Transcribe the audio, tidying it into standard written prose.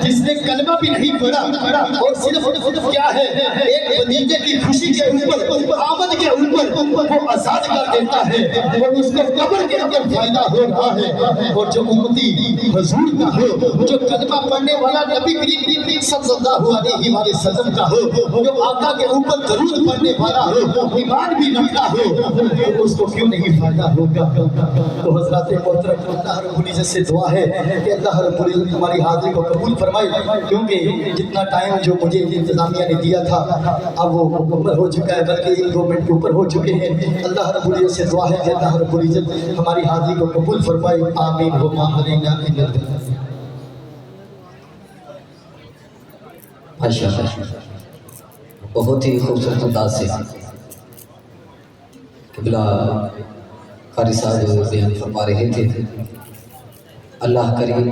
جس نے کلمہ بھی نہیں پڑھا اور صرف کیا ہے ایک بھتیجے کی خوشی کے اوپر آمد کے اوپر وہ آزاد کر دیتا ہے اور اس کو قبر کے اندر فائدہ ہو رہا ہے۔ اور جو امتی حضور کا ہو، جو کلمہ پڑھنے والا نبی کریم صلی اللہ علیہ وسلم کا ہو، جو آقا کے اوپر درود پڑھنے والا ہو، ایمان بھی رکھتا ہو، اس کو کیوں نہیں فائدہ ہوگا؟ تو حضرات محترم، اللہ رب العزت سے دعا ہے کہ اللہ رب العزت ہماری حاضری کو قبول فرمائے، کیونکہ جتنا ٹائم جو مجھے انتظامیہ نے دیا تھا اب وہ مکمل ہو چکا ہے، بلکہ 1-2 منٹ اوپر ہو چکے ہیں۔ اللہ رب العزت سے دعا ہے کہ اللہ رب العزت ہماری حاضری کو قبول فرمائے، آمین وما علینا الا البلاغ۔ ماشاءاللہ، بہت ہی خوبصورت انداز سے قبلہ قاری صاحب بیان فرما رہے تھے۔ اللہ کریم